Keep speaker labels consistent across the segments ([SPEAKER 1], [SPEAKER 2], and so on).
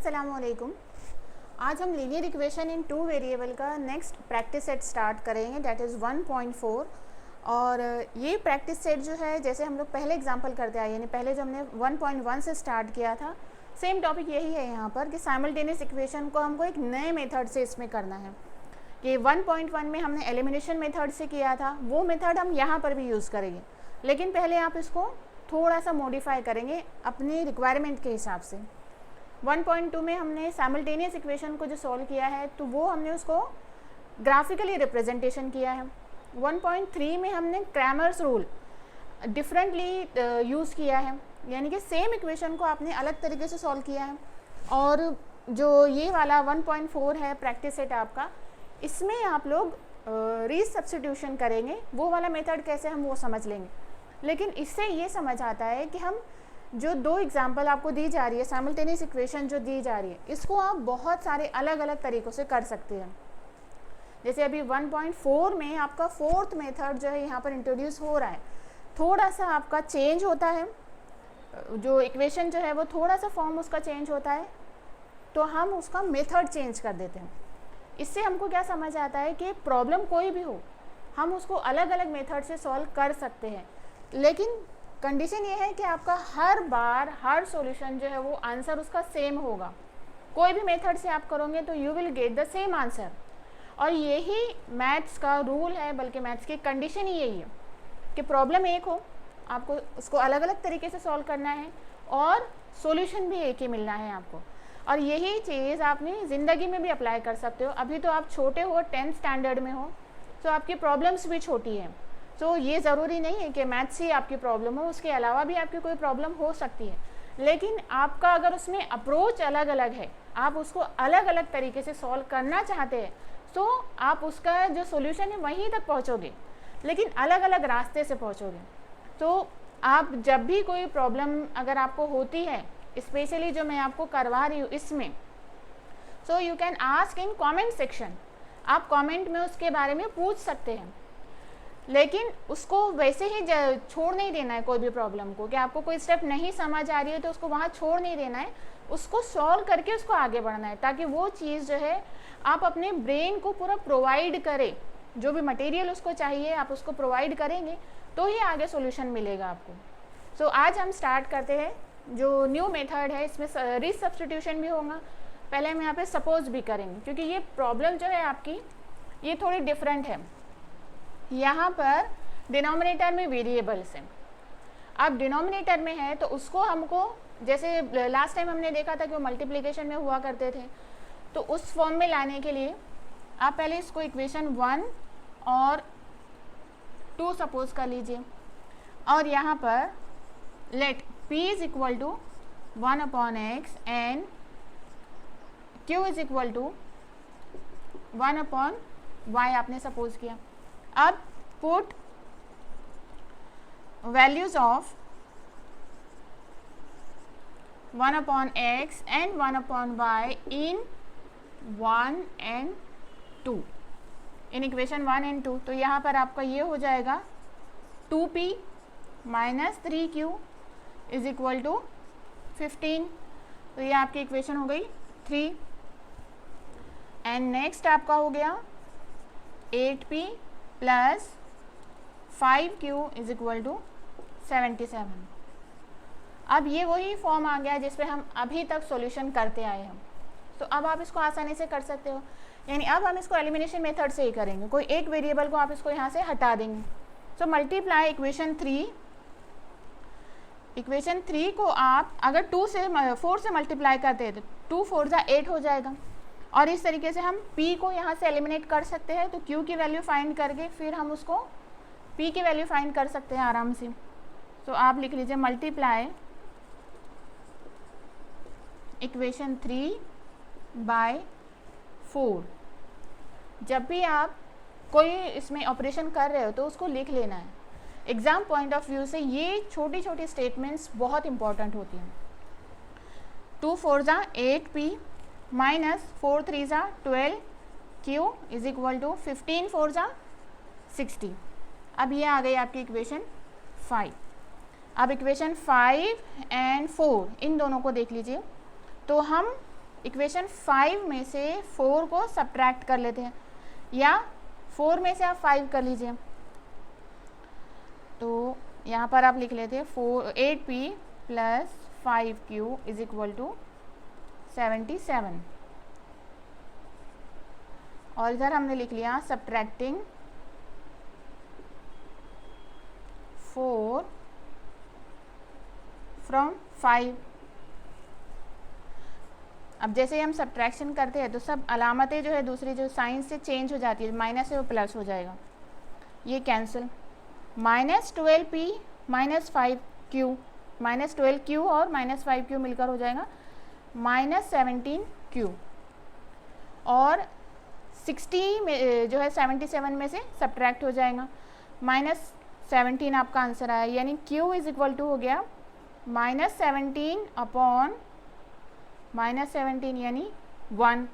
[SPEAKER 1] अस्सलामुअलैकुम। आज हम linear equation in two variable का नेक्स्ट प्रैक्टिस सेट स्टार्ट करेंगे, दैट इज़ 1.4। और ये प्रैक्टिस सेट जो है, जैसे हम लोग पहले एग्जांपल करते आए, यानी पहले जो हमने 1.1 से स्टार्ट किया था, सेम टॉपिक यही है यहाँ पर कि साइमल्टेनियस इक्वेशन को हमको एक नए मेथड से इसमें करना है। कि 1.1 में हमने एलिमिनेशन मेथड से किया था, वो मेथड हम यहाँ पर भी यूज़ करेंगे, लेकिन पहले आप इसको थोड़ा सा मॉडिफाई करेंगे अपनी रिक्वायरमेंट के हिसाब से। 1.2 में हमने साइमल्टेनियस इक्वेशन को जो सॉल्व किया है, तो वो हमने उसको ग्राफिकली रिप्रेजेंटेशन किया है। 1.3 में हमने क्रैमर्स रूल डिफरेंटली यूज़ किया है, यानी कि सेम इक्वेशन को आपने अलग तरीके से सॉल्व किया है। और जो ये वाला 1.4 है प्रैक्टिस सेट आपका, इसमें आप लोग रीसब्स्टिट्यूशन करेंगे। वो वाला मेथड कैसे हम वो समझ लेंगे, लेकिन इससे ये समझ आता है कि हम जो दो एग्जाम्पल आपको दी जा रही है, साइमल्टेनियस इक्वेशन जो दी जा रही है, इसको आप बहुत सारे अलग अलग तरीक़ों से कर सकते हैं। जैसे अभी 1.4 में आपका फोर्थ मेथड जो है यहाँ पर इंट्रोड्यूस हो रहा है, थोड़ा सा आपका चेंज होता है, जो इक्वेशन जो है वो थोड़ा सा फॉर्म उसका चेंज होता है, तो हम उसका मेथड चेंज कर देते हैं। इससे हमको क्या समझ आता है कि प्रॉब्लम कोई भी हो, हम उसको अलग अलग मेथड से सॉल्व कर सकते हैं, लेकिन कंडीशन ये है कि आपका हर बार हर सॉल्यूशन जो है वो आंसर उसका सेम होगा। कोई भी मेथड से आप करोगे तो you will get the same answer. और यही मैथ्स का रूल है, बल्कि मैथ्स की कंडीशन ही यही है कि प्रॉब्लम एक हो, आपको उसको अलग अलग तरीके से सॉल्व करना है और सॉल्यूशन भी एक ही मिलना है आपको। और यही चीज़ आपने ज़िंदगी में भी अप्लाई कर सकते हो। अभी तो आप छोटे हो, 10th स्टैंडर्ड में हो, तो आपकी प्रॉब्लम्स भी छोटी हैं। तो ये ज़रूरी नहीं है कि मैथ्स ही आपकी प्रॉब्लम हो, उसके अलावा भी आपकी कोई प्रॉब्लम हो सकती है, लेकिन आपका अगर उसमें अप्रोच अलग अलग है, आप उसको अलग अलग तरीके से सॉल्व करना चाहते हैं, तो आप उसका जो सॉल्यूशन है वहीं तक पहुंचोगे, लेकिन अलग अलग रास्ते से पहुंचोगे। तो आप जब भी कोई प्रॉब्लम अगर आपको होती है, स्पेशली जो मैं आपको करवा रही हूँ इसमें, so you can ask in comment section. आप कमेंट में उसके बारे में पूछ सकते हैं, लेकिन उसको वैसे ही छोड़ नहीं देना है कोई भी प्रॉब्लम को, कि आपको कोई स्टेप नहीं समझ आ रही है तो उसको वहाँ छोड़ नहीं देना है, उसको सॉल्व करके उसको आगे बढ़ना है, ताकि वो चीज़ जो है आप अपने ब्रेन को पूरा प्रोवाइड करें। जो भी मटेरियल उसको चाहिए आप उसको प्रोवाइड करेंगे तो ही आगे सॉल्यूशन मिलेगा आपको। सो आज हम स्टार्ट करते हैं जो न्यू मेथड है, इसमें रीसब्स्टिट्यूशन भी होगा। पहले हम यहाँ पे सपोज भी करेंगे, क्योंकि ये प्रॉब्लम जो है आपकी ये थोड़ी डिफरेंट है। यहाँ पर डिनोमिनेटर में वेरिएबल्स हैं। अब डिनोमिनेटर में है तो उसको हमको, जैसे लास्ट टाइम हमने देखा था कि वो मल्टीप्लिकेशन में हुआ करते थे, तो उस फॉर्म में लाने के लिए आप पहले इसको इक्वेशन 1 और 2 सपोज कर लीजिए, और यहाँ पर let p is equal to 1/x and q is equal to 1/y आपने सपोज किया। अब put values of 1/x and 1/y in 1 and 2, in equation 1 and 2। तो यहाँ पर आपका ये हो जाएगा 2p minus 3q is equal to 15। तो ये आपकी इक्वेशन हो गई 3। एंड नेक्स्ट आपका हो गया 8p plus 5q is equal to 77। अब ये वही फॉर्म आ गया जिस पे हम अभी तक सॉल्यूशन करते आए हैं। तो अब आप इसको आसानी से कर सकते हो, यानी अब हम इसको एलिमिनेशन मेथड से ही करेंगे। कोई एक वेरिएबल को आप इसको यहाँ से हटा देंगे। So multiply equation 3। इक्वेशन 3 को आप अगर 4 से मल्टीप्लाई करते हैं तो 2 4 8 हो जाएगा। और इस तरीके से हम p को यहाँ से एलिमिनेट कर सकते हैं, तो q की वैल्यू फाइंड करके फिर हम उसको p की वैल्यू फाइंड कर सकते हैं आराम से। तो आप लिख लीजिए मल्टीप्लाई इक्वेशन 3 बाय 4। जब भी आप कोई इसमें ऑपरेशन कर रहे हो तो उसको लिख लेना है। एग्ज़ाम पॉइंट ऑफ व्यू से ये छोटी छोटी स्टेटमेंट्स बहुत इंपॉर्टेंट होती हैं। 2 4 8p minus 4 3 12q is equal to 15 4 60। अब ये आ गई आपकी इक्वेशन 5। अब इक्वेशन 5 एंड 4 इन दोनों को देख लीजिए। तो हम इक्वेशन 5 में से 4 को सब्ट्रैक्ट कर लेते हैं, या 4 में से आप 5 कर लीजिए। तो यहाँ पर आप लिख लेते हैं 8p plus 5q is equal to 77, और इधर हमने लिख लिया सब्ट्रैक्टिंग 4 फ्रॉम 5। अब जैसे हम सब्ट्रैक्शन करते हैं तो सब अलामतें जो है दूसरी जो साइन से चेंज हो जाती है, माइनस से वो प्लस हो जाएगा, ये कैंसिल। -12p -5q, -12q और -5q मिलकर हो जाएगा -17q, और 60 में जो है 77 में से सब्ट्रैक्ट हो जाएगा, -17 आपका आंसर आया, यानी q इज इक्वल टू हो गया -17 अपॉन -17 यानी 1।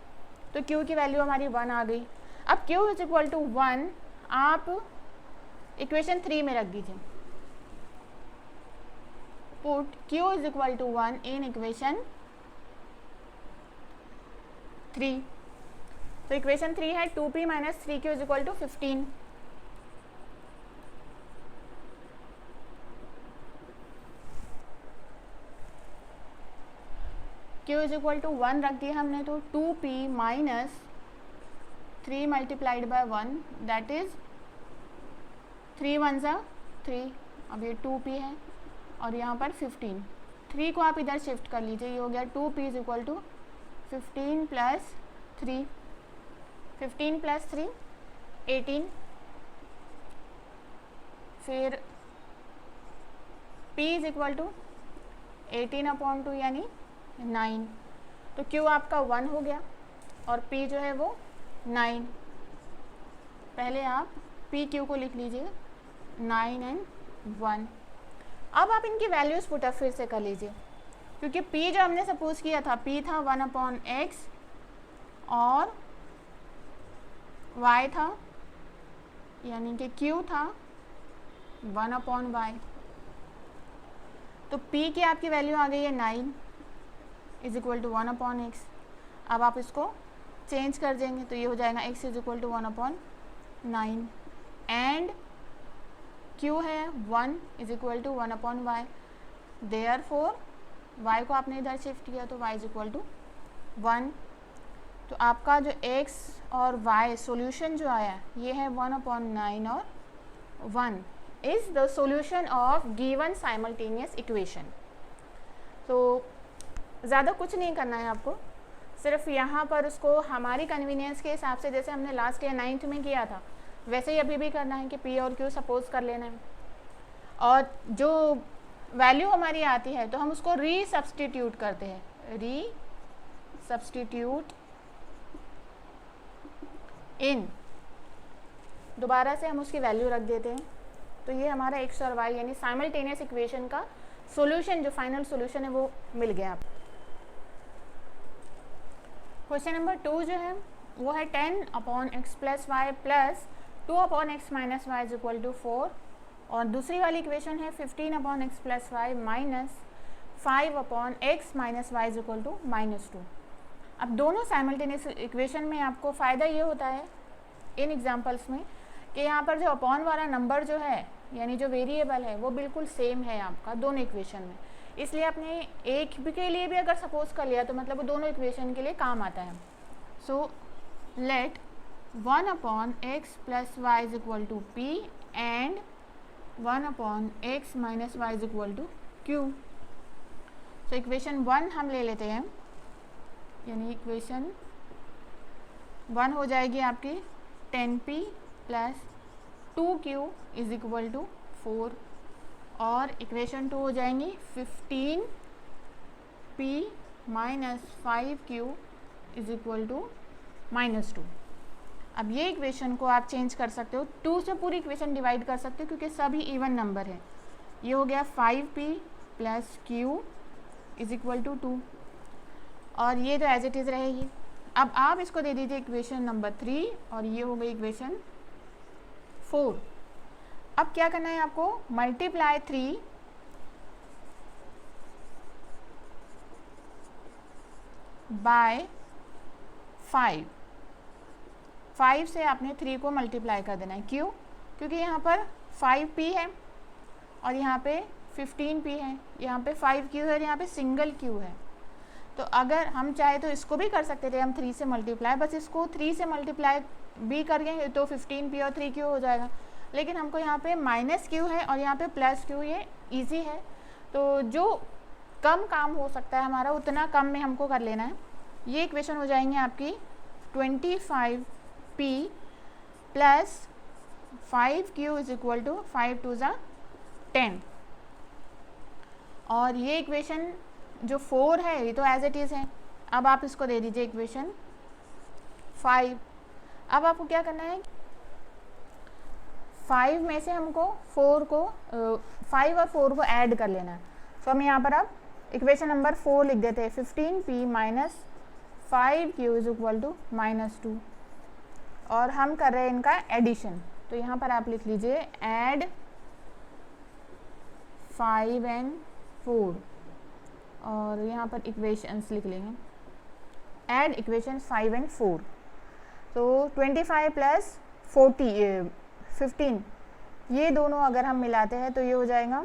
[SPEAKER 1] तो q की वैल्यू हमारी 1 आ गई। अब q इज इक्वल टू 1 आप इक्वेशन 3 में रख दीजिए, put q is equal to 1 in equation 3। तो इक्वेशन 3 है 2p minus 3q is equal to 15। q is equal to 1 रख दिया हमने, तो 2p minus 3 multiplied by 1 that is 3 1 ज़ा 3, अब ये 2p है और यहाँ पर 15, 3 को आप इधर शिफ्ट कर लीजिए, ये हो गया 2p is equal to 15 plus 3, 15 plus 3 18, फिर p is equal to 18 upon 2 यानी 9। तो q आपका 1 हो गया और p जो है वो 9। पहले आप p q को लिख लीजिए 9 and 1। अब आप इनकी वैल्यूज़ पुटअप फिर से कर लीजिए, क्योंकि p जो हमने सपोज किया था p था 1 अपॉन x और y था यानी कि q था 1 अपॉन y। तो p की आपकी वैल्यू आ गई है 9 is equal to 1 upon x. अब आप इसको चेंज कर देंगे तो ये हो जाएगा x is equal to 1 upon 9 and q है 1 is equal to 1 upon y। Therefore y को आपने इधर शिफ्ट किया तो y इज इक्वल टू 1। तो आपका जो x और y सॉल्यूशन जो आया ये है 1 अपॉन 9 और 1 is the solution of given simultaneous equation. तो ज़्यादा कुछ नहीं करना है आपको, सिर्फ यहाँ पर उसको हमारी कन्वीनियंस के हिसाब से, जैसे हमने लास्ट ईयर 9th में किया था वैसे ही अभी भी करना है कि p और q सपोज कर लेना है, और जो वैल्यू हमारी आती है तो हम उसको री सब्सटीट्यूट करते हैं, री सब्सटीट्यूट इन, दोबारा से हम उसकी वैल्यू रख देते हैं। तो ये हमारा x और y यानी साइमल्टेनियस इक्वेशन का सॉल्यूशन, जो फाइनल सॉल्यूशन है वो मिल गया आपको। क्वेश्चन नंबर 2 जो है वो है 10 upon x plus y plus 2 upon x minus y is equal to 4, और दूसरी वाली इक्वेशन है 15 upon x plus y minus 5 upon x minus y is equal to -2। अब दोनों साइमल्टेनियस इक्वेशन में आपको फ़ायदा ये होता है इन एग्जांपल्स में कि यहाँ पर जो अपॉन वाला नंबर जो है यानी जो वेरिएबल है वो बिल्कुल सेम है आपका दोनों इक्वेशन में, इसलिए आपने एक भी के लिए भी अगर सपोज कर लिया तो मतलब वो दोनों इक्वेशन के लिए काम आता है। So let 1 upon x plus y is equal to p and 1 upon x minus y is equal to q. So equation 1 हम ले लेते हैं, यानी इक्वेशन 1 हो जाएगी आपकी 10p plus 2q is equal to 4, और इक्वेशन 2 हो जाएंगी 15p minus 5q is equal to -2। अब ये इक्वेशन को आप चेंज कर सकते हो, 2 से पूरी इक्वेशन डिवाइड कर सकते हो क्योंकि सभी इवन नंबर है। ये हो गया 5p plus q is equal to 2, और ये तो एज इट इज़ रहेगी। अब आप इसको दे दीजिए इक्वेशन नंबर 3, और ये हो गई इक्वेशन 4। अब क्या करना है आपको, मल्टीप्लाई 3 बाय 5, 5 से आपने 3 को मल्टीप्लाई कर देना है। क्यों? क्योंकि यहाँ पर 5p है और यहाँ पे 15p है, यहाँ पे 5q है और यहाँ पे सिंगल q है। तो अगर हम चाहे तो इसको भी कर सकते थे हम 3 से मल्टीप्लाई, बस इसको 3 से मल्टीप्लाई भी करेंगे तो 15p और 3q हो जाएगा। लेकिन हमको यहाँ पे -q है और यहाँ पे +q, ये इजी है। तो जो कम काम हो सकता है हमारा उतना कम में हमको कर लेना है। ये इक्वेशन हो जाएंगे आपकी 25p plus 5q is equal to 5 2 ज़ा 10। और ये इक्वेशन जो 4 है ये तो एज इट इज़ है। अब आप इसको दे दीजिए इक्वेशन 5। अब आपको क्या करना है, 5 में से हमको 4 को 5 और 4 को ऐड कर लेना है। तो हम यहाँ पर अब इक्वेशन नंबर 4 लिख देते हैं, 15p minus 5q is equal to -2। और हम कर रहे हैं इनका एडिशन, तो यहाँ पर आप लिख लीजिए ऐड 5 and 4 और यहाँ पर इक्वेशंस लिख लेंगे, ऐड इक्वेशन 5 and 4। तो 25 प्लस 15 ये दोनों अगर हम मिलाते हैं तो ये हो जाएगा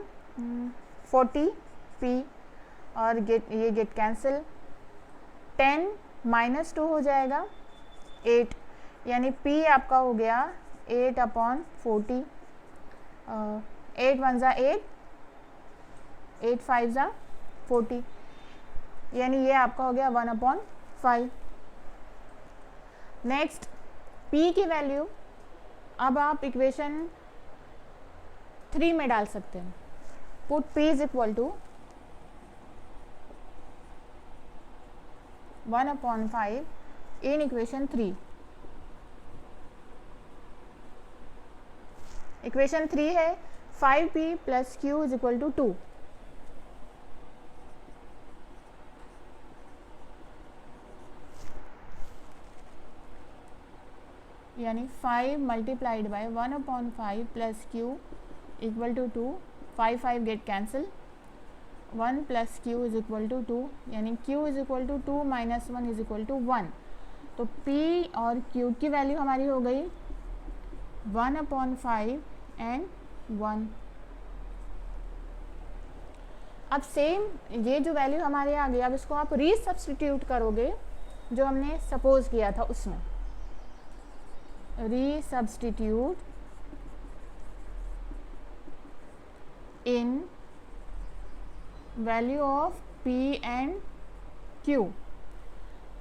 [SPEAKER 1] 40p और ये गेट कैंसिल, 10 -2 हो जाएगा 8, यानी p आपका हो गया 8/40। 8 1 ज़ा 8, 8 5 ज़ा 40, यानी ये आपका हो गया 1/5। नेक्स्ट p की वैल्यू अब आप इक्वेशन 3 में डाल सकते हैं। Put p is equal to 1/5 in equation 3। Equation 3 है 5p plus q is equal to 2। यानी 5 multiplied by 1/5 plus q equal to 2, 5 5 get cancel, 1 plus q is equal to 2, यानी q is equal to 2 minus 1 is equal to 1। तो p और q की value हमारी हो गई 1/5 and 1। अब same ये जो वैल्यू हमारे आ गई, अब इसको आप रीसब्स्टिट्यूट करोगे जो हमने सपोज किया था उसमें, resubstitute in value of p and q।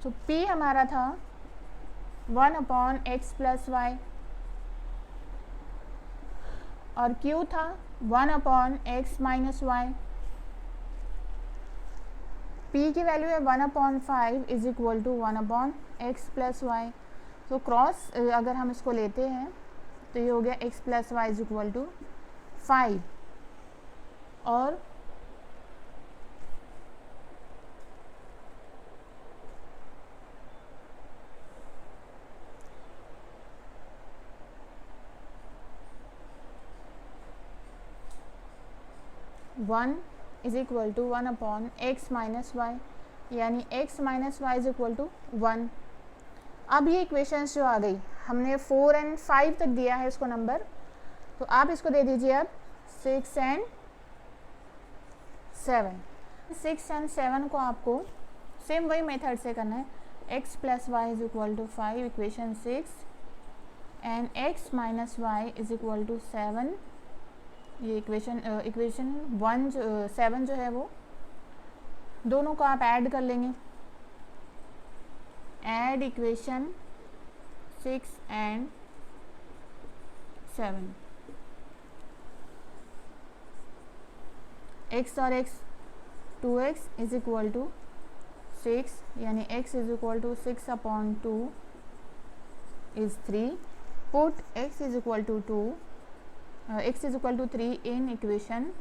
[SPEAKER 1] तो p हमारा था 1/x प्लस वाई और q था 1/x माइनस वाई। p की वैल्यू है 1/5 is equal to 1/x plus y. तो क्रॉस अगर हम इसको लेते हैं तो ये हो गया x plus y is equal to 5 और one is equal to 1/x minus y, यानी x minus y is equal to 1। अब ये इक्वेशंस जो आ गई, हमने 4 and 5 तक दिया है इसको नंबर, तो आप इसको दे दीजिए अब 6 and 7। 6 and 7 को आपको सेम वही मेथड से करना है, x plus y is equal to 5 equation 6 and x minus y is equal to 7। ये इक्वेशन 7 जो है वो दोनों को आप ऐड कर लेंगे, ऐड इक्वेशन 6 एंड 7। x और x 2x is equal to 6, यानी x is equal to 6/2 is 3। Put x is equal to 2, x is equal to 3 in equation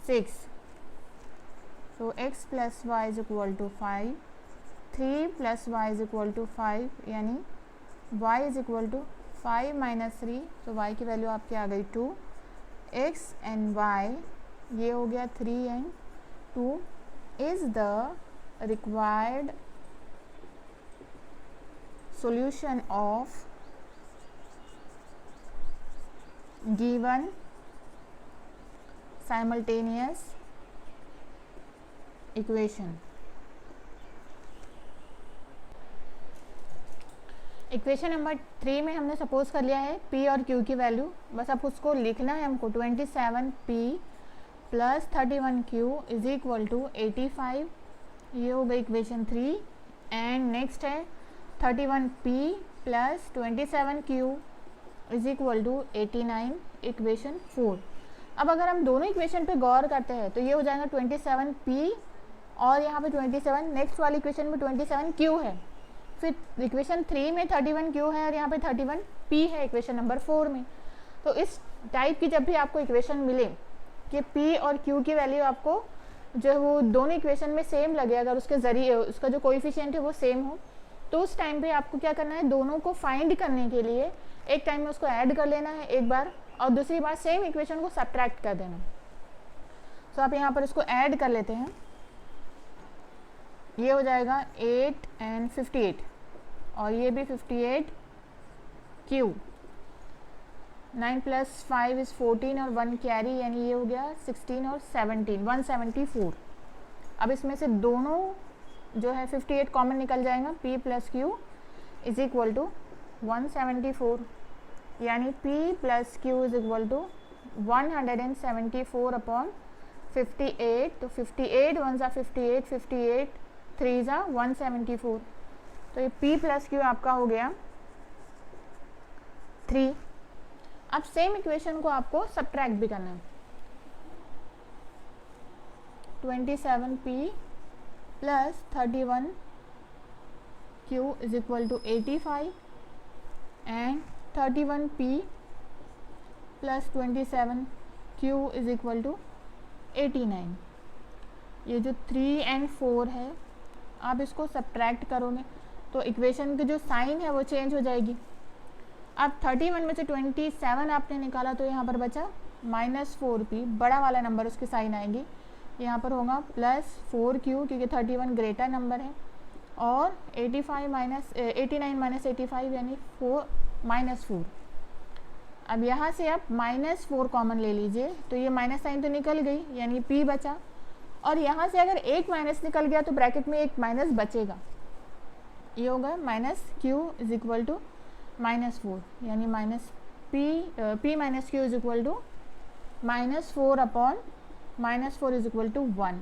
[SPEAKER 1] 6। so x plus y is equal to 5, 3 plus y is equal to 5, यानी y is equal to 5 minus 3। तो y की value आपकी आ गई 2। x and y ये हो गया 3 and 2 is the required solution of given simultaneous equation. Equation number 3 में हमने सपोज कर लिया है P और Q की वैल्यू, बस अब उसको लिखना है हमको। 27P plus 31Q is equal to 85, ये हो गई इक्वेशन 3। एंड नेक्स्ट है 31P plus 27Q is equal to 89, equation 4। अब अगर हम दोनों इक्वेशन पे गौर करते हैं तो ये हो जाएगा 27P और यहाँ पे 27, नेक्स्ट वाली इक्वेशन में 27Q है, फिर इक्वेशन 3 में 31Q है और यहाँ पे 31P है इक्वेशन नंबर 4 में। तो इस टाइप की जब भी आपको इक्वेशन मिले कि P और Q की वैल्यू आपको जो है वो दोनों इक्वेशन में सेम लगे, अगर उसके जरिए उसका जो कोएफिशिएंट है वो सेम हो, तो उस टाइम पे आपको क्या करना है, दोनों को फाइंड करने के लिए एक टाइम में उसको ऐड कर लेना है एक बार, और दूसरी बार सेम इक्वेशन को सब्ट्रैक्ट कर देना। तो आप यहाँ पर इसको ऐड कर लेते हैं, ये हो जाएगा 8 एंड 58 और ये भी 58Q। 9 प्लस 5 इज़ 14 और 1 कैरी, यानी ये हो गया 16 और 17, 174। अब इसमें से दोनों जो है 58 कॉमन निकल जाएगा, P plus Q is equal to 174, यानी P plus Q is equal to 174 upon 58। तो 58 1 ज़ा 58, 58 3 ज़ा 174, तो ये P प्लस Q आपका हो गया 3। अब सेम इक्वेशन को आपको सब्ट्रैक्ट भी करना है। 27P plus 31Q is equal to 85 and 31P plus 27Q is equal to 89। ये जो 3 एंड 4 है, आप इसको सब्ट्रैक्ट करोगे तो इक्वेशन की जो साइन है वो चेंज हो जाएगी। अब 31 में से 27 आपने निकाला तो यहाँ पर बचा -4P, बड़ा वाला नंबर उसकी साइन आएगी, यहाँ पर होगा प्लस 4Q क्योंकि 31 ग्रेटर नंबर है, और 89 माइनस 85 यानी -4। अब यहाँ से आप -4 कॉमन ले लीजिए तो ये माइनस साइन तो निकल गई, यानी P बचा, और यहाँ से अगर एक माइनस निकल गया तो ब्रैकेट में एक माइनस बचेगा, ये होगा -Q इज इक्वल टू -4, यानी P minus Q is equal to -4 upon -4 is equal to 1।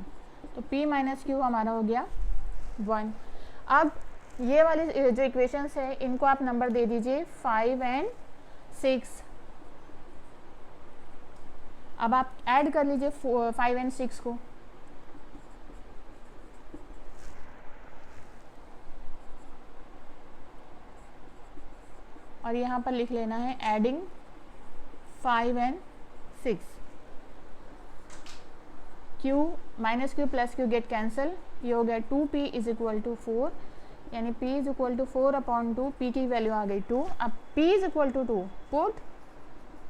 [SPEAKER 1] तो P माइनस Q हमारा हो गया 1। अब ये वाली जो इक्वेशंस है इनको आप नंबर दे दीजिए 5 एंड 6। अब आप ऐड कर लीजिए 5 एंड 6 को, और यहाँ पर लिख लेना है adding 5 and 6। Q minus Q plus Q get cancel, ये हो गया 2P इज इक्वल टू 4, यानी P is equal to 4 upon 2, P की वैल्यू आ गई 2। अब P is equal to 2, put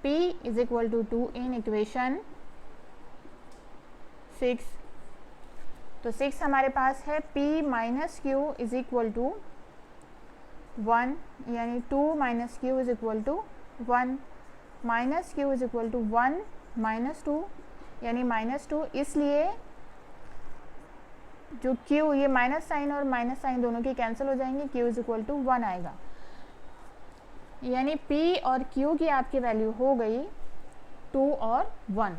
[SPEAKER 1] P is equal to 2 in equation 6। तो 6 हमारे पास है P minus Q is equal to 1, यानी 2 minus Q is equal to 1, minus Q is equal to 1 minus 2, यानी -2, इसलिए जो Q, ये माइनस साइन और माइनस साइन दोनों की कैंसिल हो जाएंगे, Q इज इक्वल टू 1 आएगा, यानी P और Q की आपकी वैल्यू हो गई 2 और 1।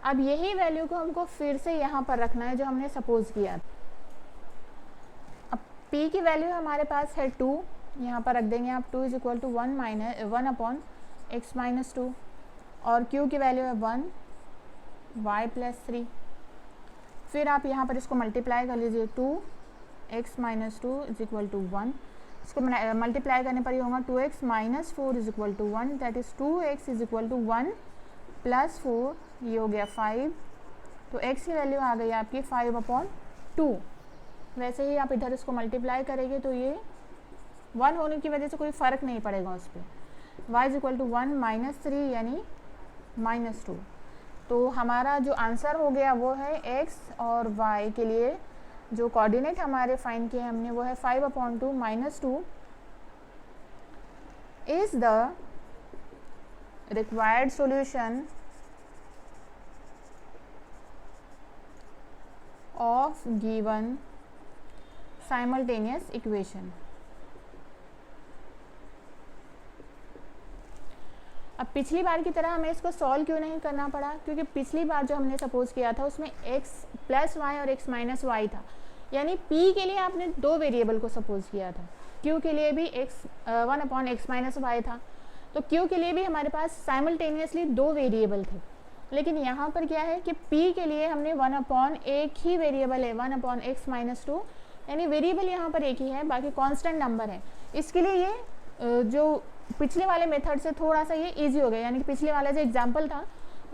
[SPEAKER 1] अब यही वैल्यू को हमको फिर से यहाँ पर रखना है जो हमने सपोज किया। अब P की वैल्यू हमारे पास है 2, यहाँ पर रख देंगे आप 2 is equal to 1 upon x minus 2, और Q की वैल्यू है 1 y प्लस 3। फिर आप यहाँ पर इसको मल्टीप्लाई कर लीजिए, 2x minus 2 is equal to 1, इसको मल्टीप्लाई करने पर ही होगा 2x minus 4 is equal to 1, that is 2x is equal to 1 plus 4, ये हो गया 5। तो x की वैल्यू आ गई आपकी 5 अपॉन 2। वैसे ही आप इधर इसको मल्टीप्लाई करेंगे तो ये 1 होने की वजह से कोई फ़र्क नहीं पड़ेगा उस पर। y is equal to 1 minus 3 यानी -2। तो हमारा जो आंसर हो गया वो है x और y के लिए जो कोऑर्डिनेट हमारे फाइंड किए हमने वो है 5/2 - 2 is the required solution of given simultaneous equation. अब पिछली बार की तरह हमें इसको सॉल्व क्यों नहीं करना पड़ा, क्योंकि पिछली बार जो हमने सपोज किया था उसमें x + y और x - y था, यानी p के लिए आपने दो वेरिएबल को सपोज किया था, q के लिए भी 1/x - y था, तो q के लिए भी हमारे पास साइमल्टेनियसली दो वेरिएबल थे। लेकिन यहाँ पर क्या है कि p के लिए हमने 1/ एक ही वेरिएबल है 1/x - 2, यानी वेरिएबल यहाँ पर एक ही है, बाकी कांस्टेंट नंबर है। इसके लिए ये जो पिछले वाले मेथड से थोड़ा सा ये इजी हो गया, यानी कि पिछले वाला जो एग्जांपल था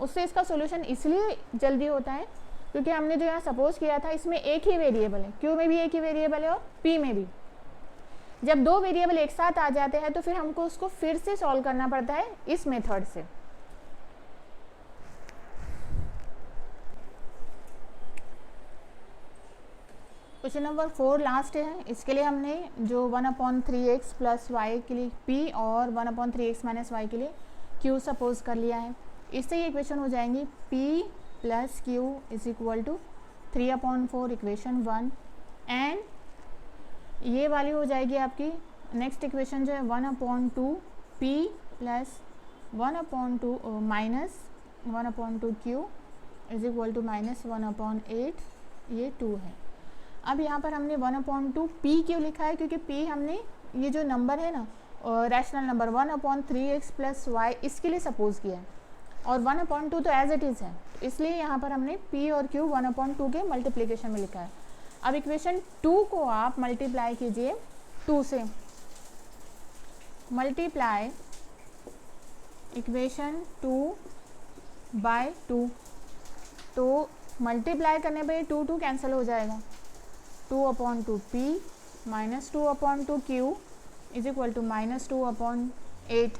[SPEAKER 1] उससे इसका सॉल्यूशन इसलिए जल्दी होता है क्योंकि हमने जो यहाँ सपोज किया था इसमें एक ही वेरिएबल है, क्यू में भी एक ही वेरिएबल है और पी में भी। जब दो वेरिएबल एक साथ आ जाते हैं तो फिर हमको उसको फिर से सॉल्व करना पड़ता है इस मेथड से। क्वेश्चन नंबर 4 लास्ट है। इसके लिए हमने जो 1/3x + y के लिए p और 1/3x - y के लिए q सपोज कर लिया है। इससे ये इक्वेशन हो जाएंगी p + q = 3/4 इक्वेशन 1 एंड ये वाली हो जाएगी आपकी नेक्स्ट इक्वेशन जो है 1/2 p + 1/2 -1/2 q = -1/8, ये 2 है। अब यहाँ पर हमने 1/2 p क्यों लिखा है, क्योंकि p हमने ये जो नंबर है ना रैशनल नंबर 1/3x + y इसके लिए सपोज किया है और 1/2 तो एज इट इज़ है, इसलिए यहाँ पर हमने p और q 1/2 के मल्टीप्लिकेशन में लिखा है। अब इक्वेशन 2 को आप मल्टीप्लाई कीजिए 2 से, मल्टीप्लाई इक्वेशन 2/2, तो मल्टीप्लाई करने पर 2 कैंसिल हो जाएगा, 2/2 p - 2/2 q = -2/8,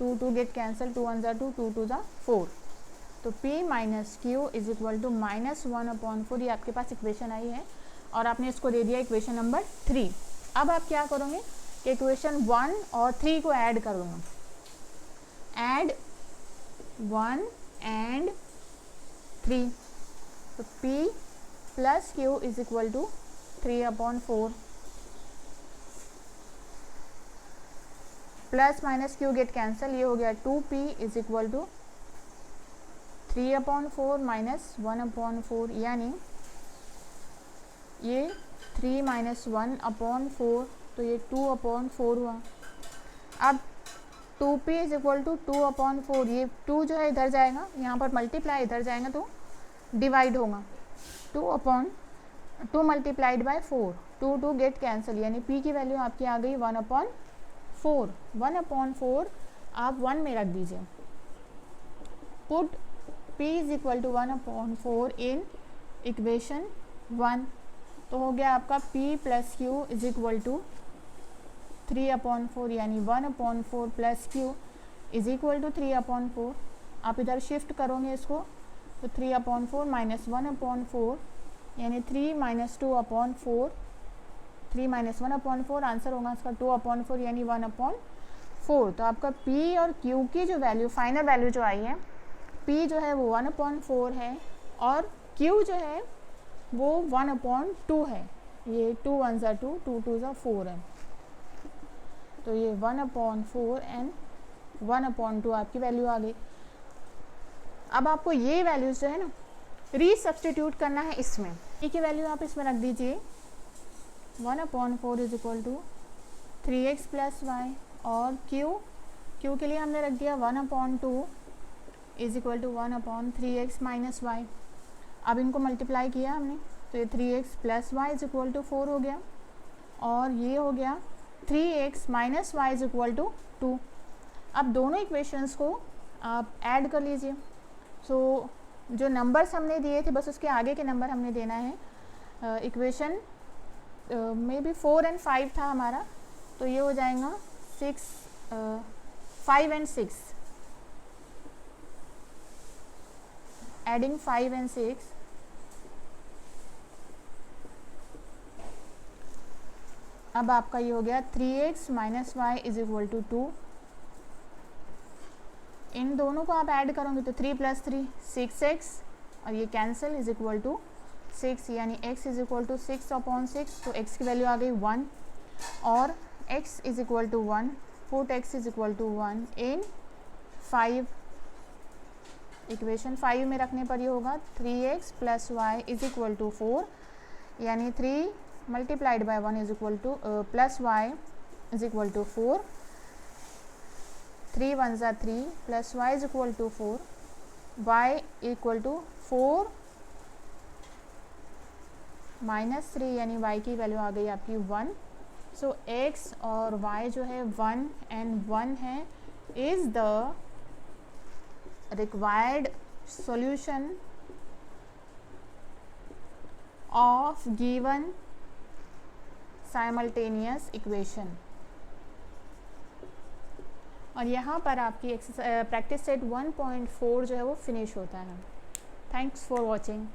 [SPEAKER 1] 2 गेट कैंसिल, 2 1 2, 2 2 4, तो p - q = -1/4, ये आपके पास इक्वेशन आई है और आपने इसको दे दिया इक्वेशन नंबर 3। अब आप क्या करोगे कि इक्वेशन 1 और 3 को ऐड करोगे, ऐड 1 एंड 3, तो p + q = 3/4, plus minus q get cancel, ये हो गया 2p = 3/4 - 1/4, यानी ये 3 - 1/4, तो ये 2/4 हुआ। अब 2p = 2/4, ये 2 जो है इधर जाएगा, यहाँ पर मल्टीप्लाई इधर जाएगा तो डिवाइड होगा, 2 मल्टीप्लाइड बाय 4, 2 गेट कैंसिल, यानी p की वैल्यू आपकी आ गई 1/4, 1/4 आप 1 में रख दीजिए, पुट p = 1/4 इन इक्वेशन 1, तो हो गया आपका p + q = 3/4, यानी 1/4 + q = 3/4। आप इधर शिफ्ट करोगे इसको तो 3/4 - 1/4, यानी 3 - 2/4, 3 - 1/4, आंसर होगा इसका 2/4, यानी 1/4। तो आपका p और q की जो वैल्यू फाइनल वैल्यू जो आई है, p जो है वो 1/4 है और q जो है वो 1/2 है, ये 2 1 2, 2 2 4 है, तो ये 1/4 एंड 1/2 आपकी वैल्यू आ गई। अब आपको ये वैल्यूज जो है ना रीसब्स्टिट्यूट करना है इसमें, p की वैल्यू आप इसमें रख दीजिए 1/4 = 3x + y, और q के लिए हमने रख दिया 1/2 = 1/3x - y। अब इनको मल्टीप्लाई किया हमने तो ये 3x + y = 4 हो गया और ये हो गया 3x - y = 2। अब दोनों इक्वेशंस को आप ऐड कर लीजिए, सो जो नंबर्स हमने दिए थे बस उसके आगे के नंबर हमने देना है। इक्वेशन मे बी 4 और 5 था हमारा, तो ये हो जाएगा 5 और 6, एडिंग 5 and 6, अब आपका ये हो गया 3x minus y is equal to 2। इन दोनों को आप ऐड करोगे तो 3 + 3 6x, और ये कैंसिल इज इक्वल टू 6, यानी x इज इक्वल टू 6/6, तो x की वैल्यू आ गई 1, और x is equal to 1, put x is equal to 1 in 5, equation 5 में रखने पर ये होगा 3x + y is equal to 4, यानी 3 multiplied by 1 is equal to plus y is equal to 4, 3 1 ज़ा 3 plus y is equal to 4, y equal to 4 minus 3, यानी y की value आ गई आपकी 1। सो x और y जो है 1 and 1 है, is the required solution of given simultaneous equation. और यहाँ पर आपकी प्रैक्टिस सेट 1.4 जो है वो फिनिश होता है। Thanks for watching.